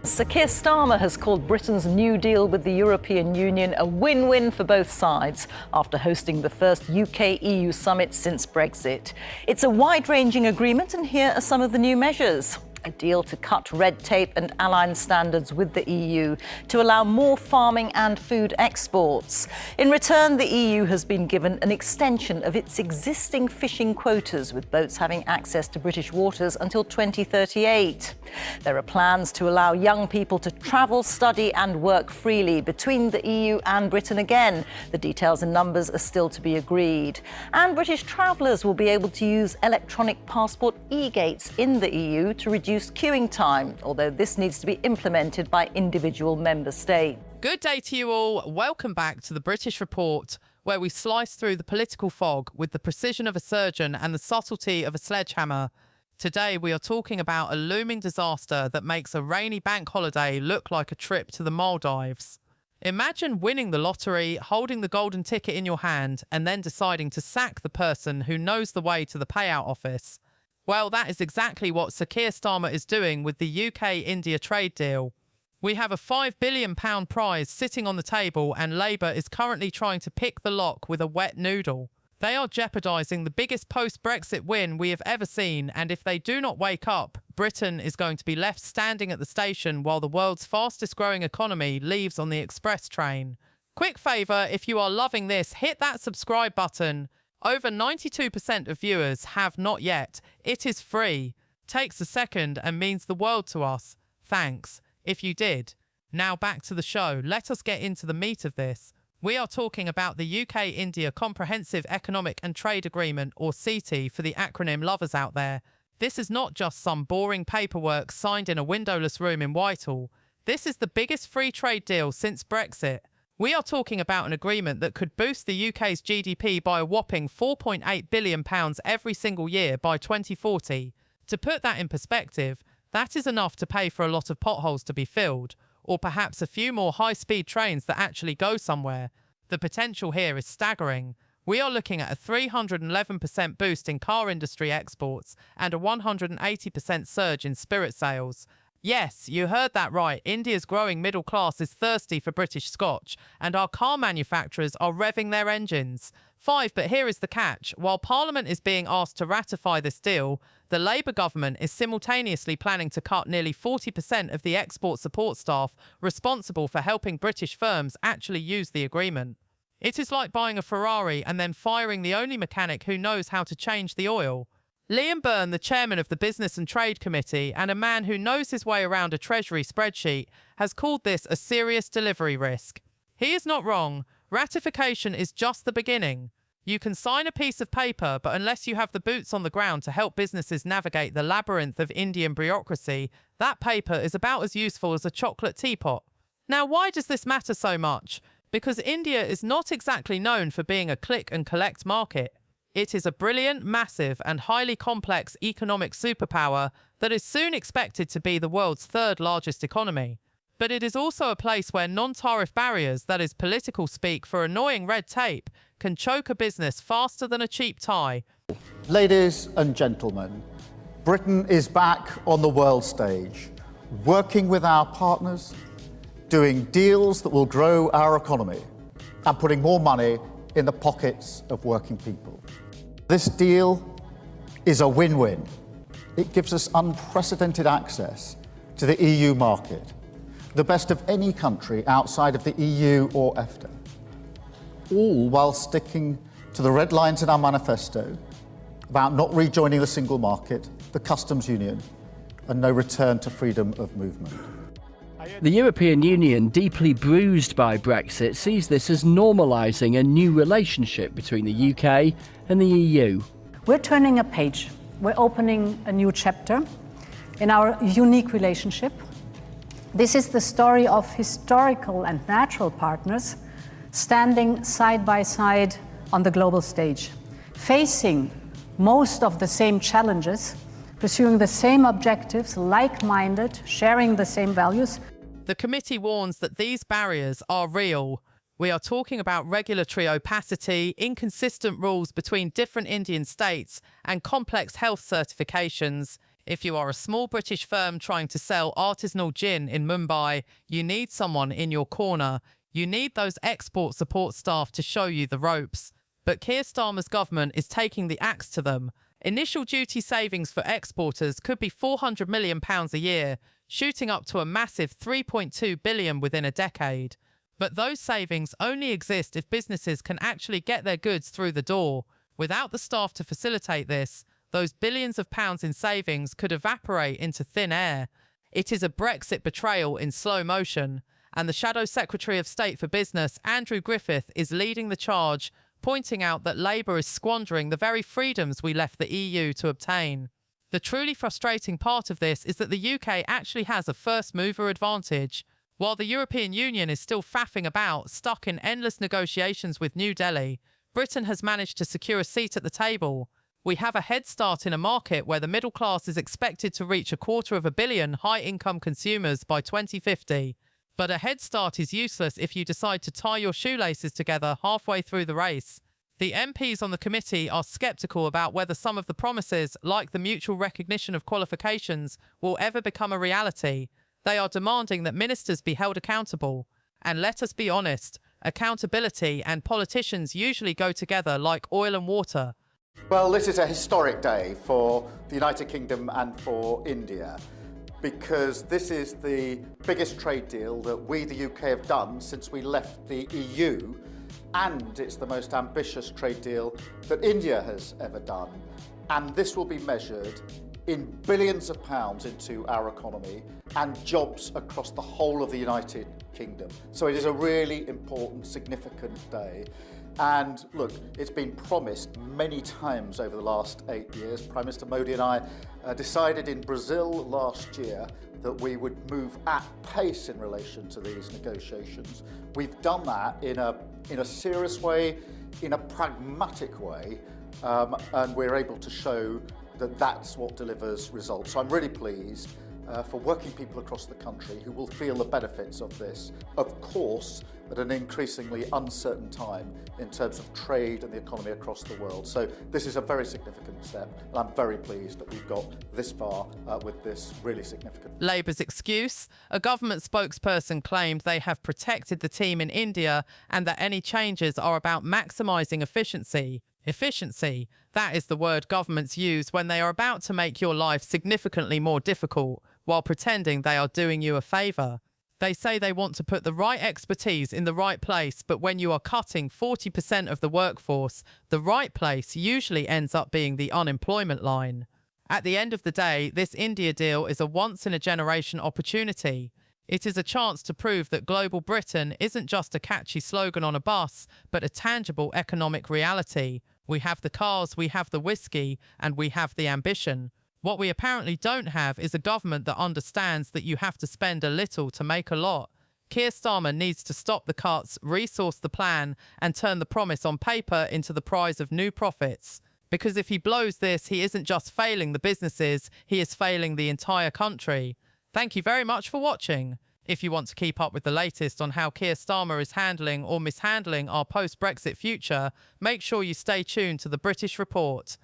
Sir Keir Starmer has called Britain's new deal with the European Union a win-win for both sides after hosting the first UK-EU summit since Brexit. It's a wide-ranging agreement, and here are some of the new measures. A deal to cut red tape and aligned standards with the EU to allow more farming and food exports. In return, the EU has been given an extension of its existing fishing quotas, with boats having access to British waters until 2038. There are plans to allow young people to travel, study and work freely between the EU and Britain again. The details and numbers are still to be agreed. And British travellers will be able to use electronic passport e-gates in the EU to reduce queuing time, although this needs to be implemented by individual member states. Good day to you all. Welcome back to the British Report, where we slice through the political fog with the precision of a surgeon and the subtlety of a sledgehammer. Today we are talking about a looming disaster that makes a rainy bank holiday look like a trip to the Maldives. Imagine winning the lottery, holding the golden ticket in your hand, and then deciding to sack the person who knows the way to the payout office. Well, that is exactly what Sir Keir Starmer is doing with the UK-India trade deal. We have a £5 billion prize sitting on the table, and Labour is currently trying to pick the lock with a wet noodle. They are jeopardising the biggest post-Brexit win we have ever seen, and if they do not wake up, Britain is going to be left standing at the station while the world's fastest-growing economy leaves on the express train. Quick favour, if you are loving this, hit that subscribe button. Over 92% of viewers have not yet. It is free. Takes a second and means the world to us. Thanks, if you did. Now back to the show. Let us get into the meat of this. We are talking about the UK-India Comprehensive Economic and Trade Agreement, or CETA for the acronym lovers out there. This is not just some boring paperwork signed in a windowless room in Whitehall. This is the biggest free trade deal since Brexit. We are talking about an agreement that could boost the UK's GDP by a whopping £4.8 billion every single year by 2040. To put that in perspective, that is enough to pay for a lot of potholes to be filled, or perhaps a few more high-speed trains that actually go somewhere. The potential here is staggering. We are looking at a 311% boost in car industry exports and a 180% surge in spirit sales. Yes, you heard that right. India's growing middle class is thirsty for British Scotch, and our car manufacturers are revving their engines. But here is the catch. While Parliament is being asked to ratify this deal, the Labour government is simultaneously planning to cut nearly 40% of the export support staff responsible for helping British firms actually use the agreement. It is like buying a Ferrari and then firing the only mechanic who knows how to change the oil. Liam Byrne, the chairman of the Business and Trade Committee and a man who knows his way around a Treasury spreadsheet, has called this a serious delivery risk. He is not wrong. Ratification is just the beginning. You can sign a piece of paper, but unless you have the boots on the ground to help businesses navigate the labyrinth of Indian bureaucracy, that paper is about as useful as a chocolate teapot. Now, why does this matter so much? Because India is not exactly known for being a click and collect market. It is a brilliant, massive and highly complex economic superpower that is soon expected to be the world's third largest economy. But it is also a place where non-tariff barriers, that is political speak for annoying red tape, can choke a business faster than a cheap tie. Ladies and gentlemen, Britain is back on the world stage, working with our partners, doing deals that will grow our economy and putting more money in the pockets of working people. This deal is a win-win. It gives us unprecedented access to the EU market, the best of any country outside of the EU or EFTA, all while sticking to the red lines in our manifesto about not rejoining the single market, the customs union, and no return to freedom of movement. The European Union, deeply bruised by Brexit, sees this as normalising a new relationship between the UK and the EU. We're turning a page. We're opening a new chapter in our unique relationship. This is the story of historical and natural partners standing side by side on the global stage, facing most of the same challenges, pursuing the same objectives, like-minded, sharing the same values. The committee warns that these barriers are real. We are talking about regulatory opacity, inconsistent rules between different Indian states, and complex health certifications. If you are a small British firm trying to sell artisanal gin in Mumbai, you need someone in your corner. You need those export support staff to show you the ropes. But Keir Starmer's government is taking the axe to them. Initial duty savings for exporters could be £400 million a year, shooting up to a massive £3.2 billion within a decade. But those savings only exist if businesses can actually get their goods through the door. Without the staff to facilitate this, those billions of pounds in savings could evaporate into thin air. It is a Brexit betrayal in slow motion, and the Shadow Secretary of State for Business, Andrew Griffith, is leading the charge, pointing out that Labour is squandering the very freedoms we left the EU to obtain. The truly frustrating part of this is that the UK actually has a first-mover advantage. While the European Union is still faffing about, stuck in endless negotiations with New Delhi, Britain has managed to secure a seat at the table. We have a head start in a market where the middle class is expected to reach 250 million high-income consumers by 2050. But a head start is useless if you decide to tie your shoelaces together halfway through the race. The MPs on the committee are sceptical about whether some of the promises, like the mutual recognition of qualifications, will ever become a reality. They are demanding that ministers be held accountable. And let us be honest, accountability and politicians usually go together like oil and water. Well, this is a historic day for the United Kingdom and for India, because this is the biggest trade deal that we, the UK, have done since we left the EU, and it's the most ambitious trade deal that India has ever done. And this will be measured in billions of pounds into our economy and jobs across the whole of the United Kingdom. So it is a really important, significant day. And look, it's been promised many times over the last 8 years. Prime Minister Modi and I decided in Brazil last year that we would move at pace in relation to these negotiations. We've done that in a serious way, in a pragmatic way, and we're able to show that that's what delivers results. So I'm really pleased for working people across the country who will feel the benefits of this, of course, at an increasingly uncertain time in terms of trade and the economy across the world. So this is a very significant step, and I'm very pleased that we've got this far with this really significant. Labour's excuse? A government spokesperson claimed they have protected the team in India and that any changes are about maximising efficiency. Efficiency, that is the word governments use when they are about to make your life significantly more difficult while pretending they are doing you a favour. They say they want to put the right expertise in the right place, but when you are cutting 40% of the workforce, the right place usually ends up being the unemployment line. At the end of the day, this India deal is a once-in-a-generation opportunity. It is a chance to prove that global Britain isn't just a catchy slogan on a bus, but a tangible economic reality. We have the cars, we have the whiskey, and we have the ambition. What we apparently don't have is a government that understands that you have to spend a little to make a lot. Keir Starmer needs to stop the cuts, resource the plan, and turn the promise on paper into the prize of new profits. Because if he blows this, he isn't just failing the businesses, he is failing the entire country. Thank you very much for watching. If you want to keep up with the latest on how Keir Starmer is handling or mishandling our post-Brexit future, make sure you stay tuned to the British Report.